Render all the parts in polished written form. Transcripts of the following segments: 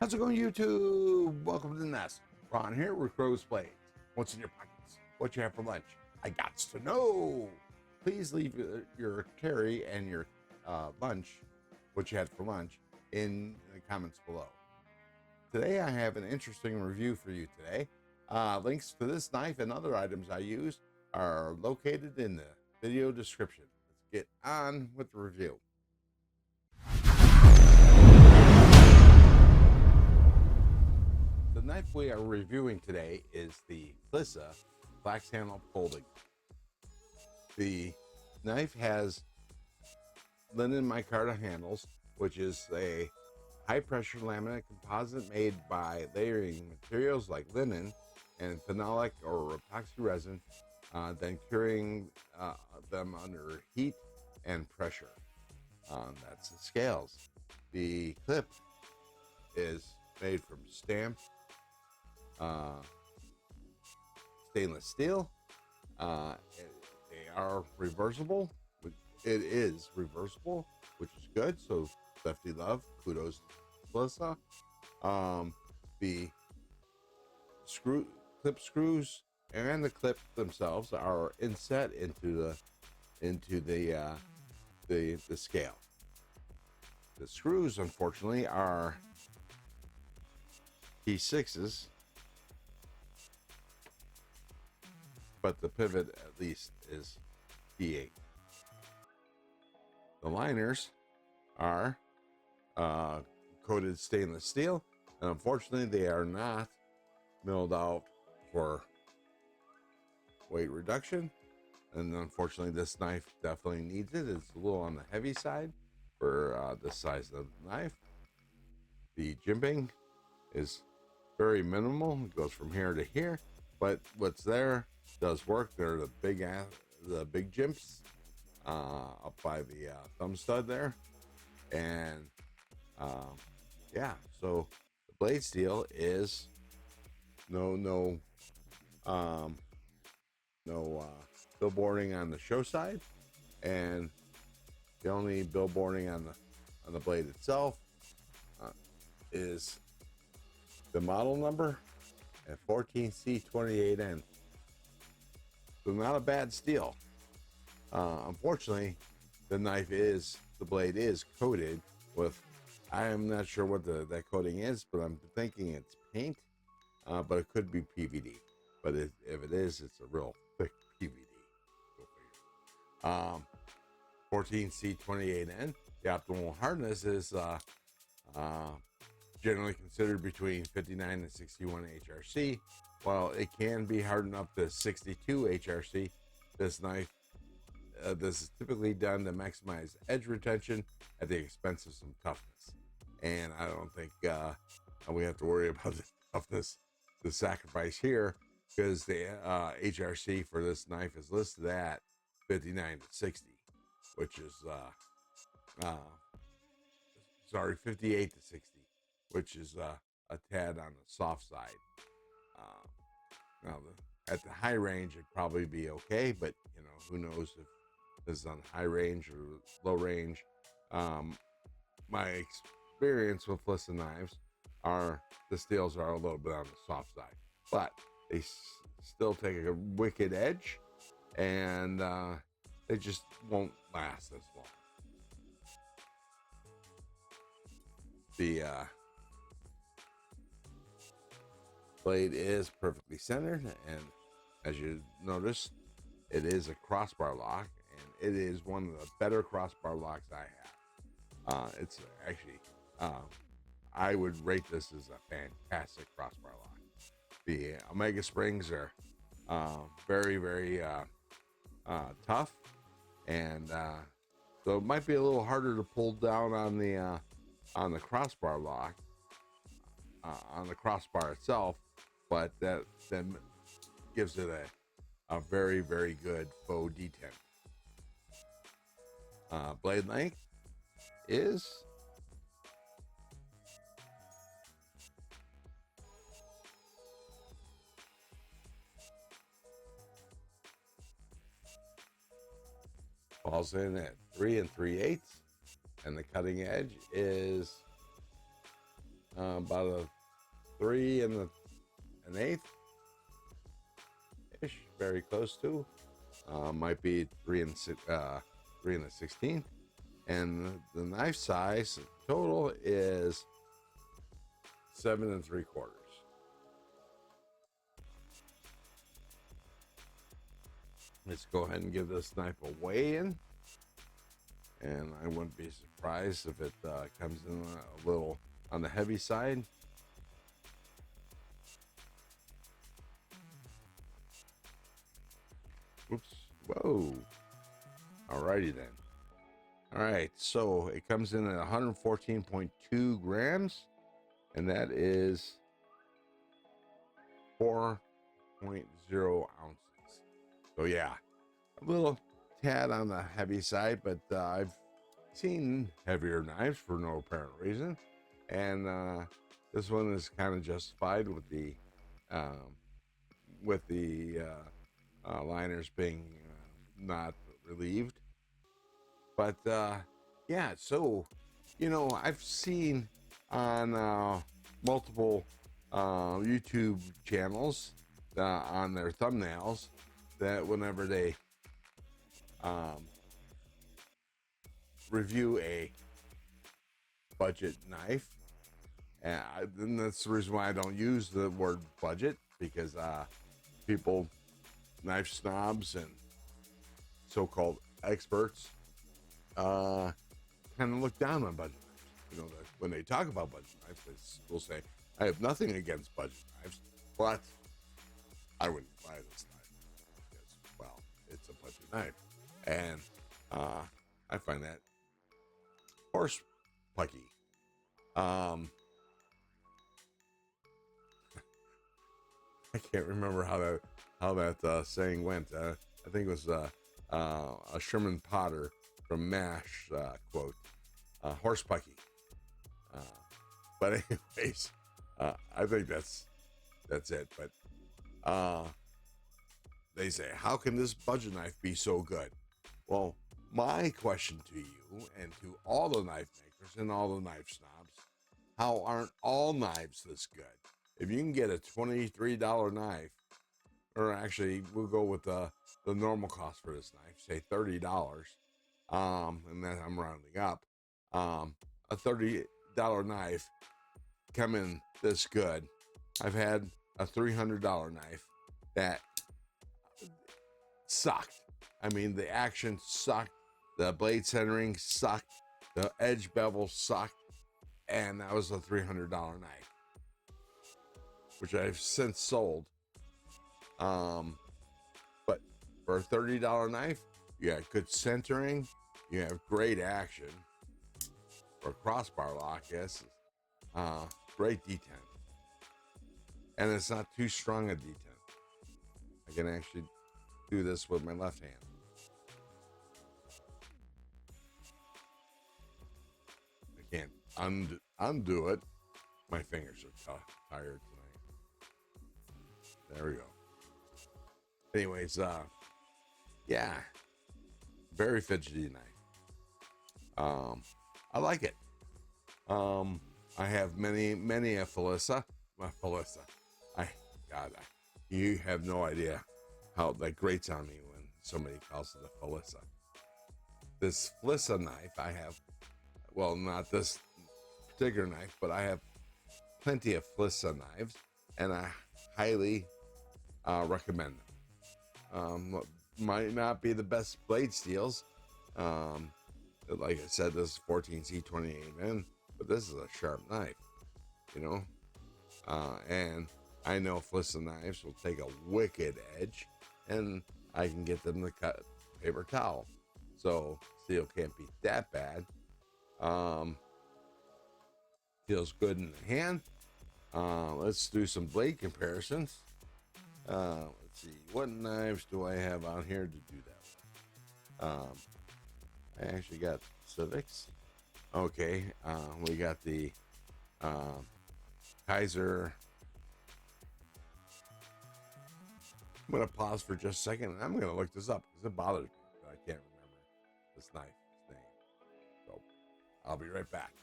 How's it going, YouTube? Welcome to the nest. Ron here with Crow's Blades. What's in your pockets? What you have for lunch? I gots to know. Please leave your carry and your lunch, what you had for lunch, in the comments below. Today I have an interesting review for you today. Links to this knife and other items I use are located in the video description. Let's get on with the review. The knife we are reviewing today is the Flissa Flax handle folding. The knife has linen micarta handles, which is a high pressure laminate composite made by layering materials like linen and phenolic or epoxy resin, then curing them under heat and pressure. That's the scales. The clip is made from stamped stainless steel. They are reversible. It is reversible, which is good. So lefty love, kudos to Flissa. The clip screws and the clip themselves are inset into the scale. The screws, unfortunately, are T6s, but the pivot at least is T8. The liners are coated stainless steel, and unfortunately they are not milled out for weight reduction, and unfortunately this knife definitely needs it. It's a little on the heavy side for the size of the knife. The jimping is very minimal. It goes from here to here, but what's there does work. They're the big jimps up by the thumb stud there, and yeah. So the blade steel is no billboarding on the show side, and the only billboarding on the blade itself is the model number and 14C28N. So not a bad steel. Unfortunately, the blade is coated with, I am not sure what that coating is, but I'm thinking it's paint, but it could be PVD. But if it is, it's a real thick PVD. 14C28N. The optimal hardness is generally considered between 59 and 61 HRC. While it can be hardened up to 62 HRC, this knife, this is typically done to maximize edge retention at the expense of some toughness. And I don't think we have to worry about the toughness, the sacrifice here, because the HRC for this knife is listed at 59 to 60, which is 58 to 60, which is a tad on the soft side. Now, at the high range, it'd probably be okay, but you know, who knows if this is on high range or low range. My experience with Flissa knives are the steels are a little bit on the soft side, but they still take a wicked edge, and they just won't last as long. The blade is perfectly centered, and as you notice, it is a crossbar lock, and it is one of the better crossbar locks I have. It's actually, I would rate this as a fantastic crossbar lock. The Omega springs are very, very tough, and so it might be a little harder to pull down on the crossbar lock, on the crossbar itself, but that then gives it a very, very good faux detent. Blade length is falls in at 3 3/8, and the cutting edge is about a 3 and an eighth ish, very close to. Might be 3 and 16th. And the knife size total is 7 3/4. Let's go ahead and give this knife a weigh-in, and I wouldn't be surprised if it comes in a little on the heavy side. Oops. Whoa. Alrighty then. All right, so it comes in at 114.2 grams, and that is 4.0 ounces. So yeah, a little tad on the heavy side, but I've seen heavier knives for no apparent reason, and this one is kind of justified with the liners being not relieved. But yeah, so I've seen on multiple YouTube channels on their thumbnails that whenever they review a budget knife, and that's the reason why I don't use the word budget, because people, knife snobs and so-called experts, kind of look down on budget knives. When they talk about budget knives, they will say, I have nothing against budget knives, but I wouldn't buy this knife because, well, it's a budget knife. And I find that horse pucky. I can't remember how that saying went. I think it was a Sherman Potter from MASH quote, horse pucky. But anyways, I think that's it. But they say, how can this budget knife be so good? Well, my question to you and to all the knife makers and all the knife snobs, how aren't all knives this good? If you can get a $23 knife, or actually we'll go with the normal cost for this knife, say $30, and then I'm rounding up, a $30 knife come in this good. I've had a $300 knife that sucked. I mean, the action sucked, the blade centering sucked, the edge bevel sucked, and that was a $300 knife, which I've since sold. But for a $30 knife, you have good centering, you have great action. For a crossbar lock, yes, great detent, and it's not too strong a detent. I can actually do this with my left hand. I can't undo it. My fingers are tired tonight. There we go. Anyways, yeah, very fidgety knife. I like it. I have many a Flissa. You have no idea how that grates on me when somebody calls it a Flissa. This Flissa knife I have, well, not this particular knife, but I have plenty of Flissa knives, and I highly recommend them. Might not be the best blade steels. Like I said, this is 14C28N, but this is a sharp knife, and I know Flissa knives will take a wicked edge, and I can get them to cut paper towel, so steel can't be that bad. Feels good in the hand. Let's do some blade comparisons. Let's see, what knives do I have on here to do that with? I actually got Civics. Okay, we got the Kaiser. I'm going to pause for just a second, and I'm going to look this up because it bothers me that I can't remember this knife's name. So I'll be right back.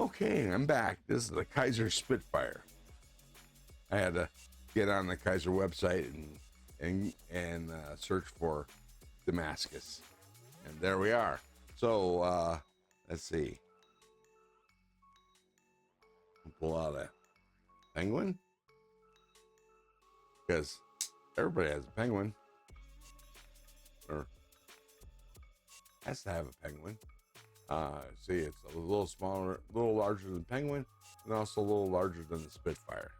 Okay, I'm back. This is the Kaiser Spitfire. I had to get on the Kaiser website and search for Damascus, and there we are. So let's see. Pull out a penguin because everybody has a penguin, or has to have a penguin. See, it's a little smaller, a little larger than penguin, and also a little larger than the Spitfire.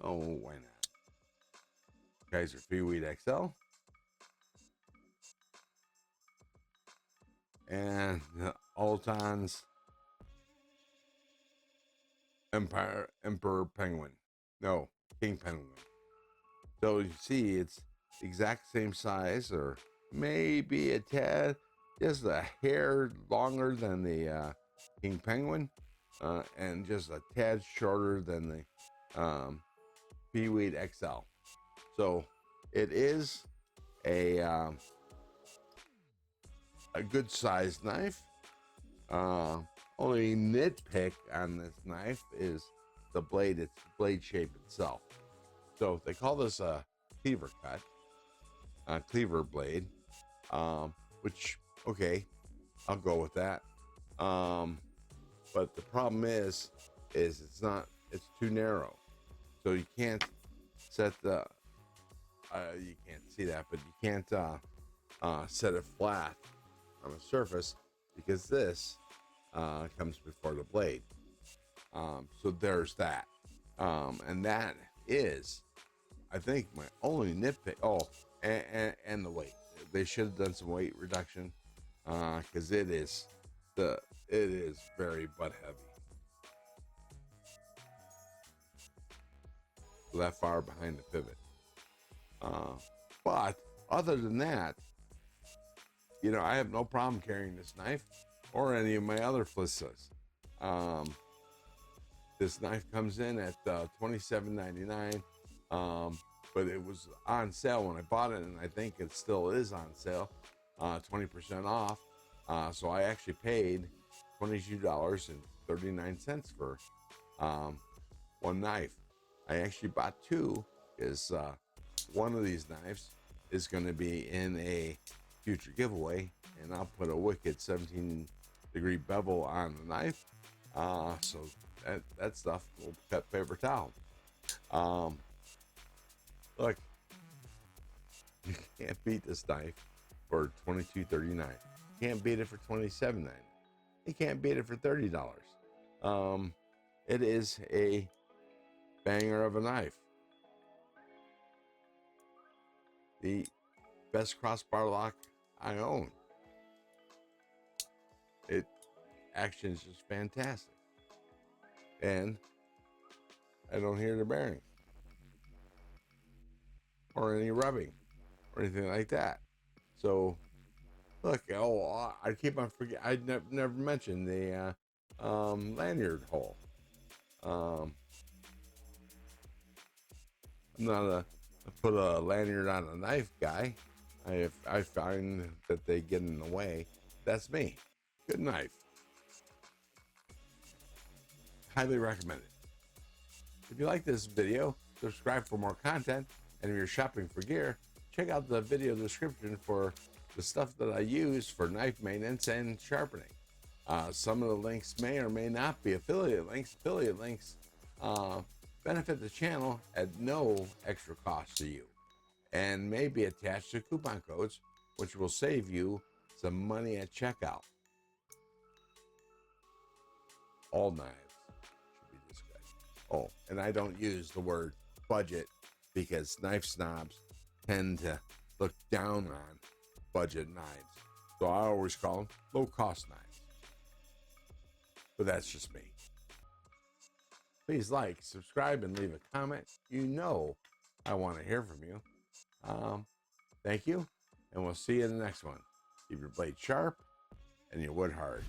Oh, why not? Kaiser Seaweed XL. And the Alton's Emperor Penguin. No, King Penguin. So you see, it's exact same size, or maybe a tad, just a hair longer than the King Penguin, and just a tad shorter than the Seaweed XL. So it is a good sized knife. Only nitpick on this knife is the blade, its blade shape itself. So they call this a cleaver cut, a cleaver blade, which, okay, I'll go with that. But the problem is it's too narrow. So you can't set the, you can't see that, but you can't set it flat on a surface because this comes before the blade. So there's that. And that is, I think, my only nitpick. Oh, and the weight. They should have done some weight reduction because it is very butt heavy. That far behind the pivot. But other than that, you know, I have no problem carrying this knife or any of my other Flissas. This knife comes in at $27.99, but it was on sale when I bought it, and I think it still is on sale, 20% off. So I actually paid $22.39 for one knife. I actually bought two, because one of these knives is going to be in a future giveaway, and I'll put a wicked 17-degree bevel on the knife, so that stuff will cut paper towel. Look, you can't beat this knife for $22.39. You can't beat it for $27.99. You can't beat it for $30. It is a banger of a knife. The best crossbar lock I own. It action is just fantastic, and I don't hear the bearing or any rubbing or anything like that. So look, I keep on forgetting. I never mentioned the lanyard hole. I'm not a put a lanyard on a knife guy. I find that they get in the way. That's me. Good knife. Highly recommend it. If you like this video, subscribe for more content. And if you're shopping for gear, check out the video description for the stuff that I use for knife maintenance and sharpening. Some of the links may or may not be affiliate links. Affiliate links benefit the channel at no extra cost to you, and may be attached to coupon codes, which will save you some money at checkout. All knives should be this good. Oh, and I don't use the word budget because knife snobs tend to look down on budget knives. So I always call them low-cost knives. But that's just me. Please like, subscribe, and leave a comment. You know I want to hear from you. Thank you, and we'll see you in the next one. Keep your blade sharp and your wood hard.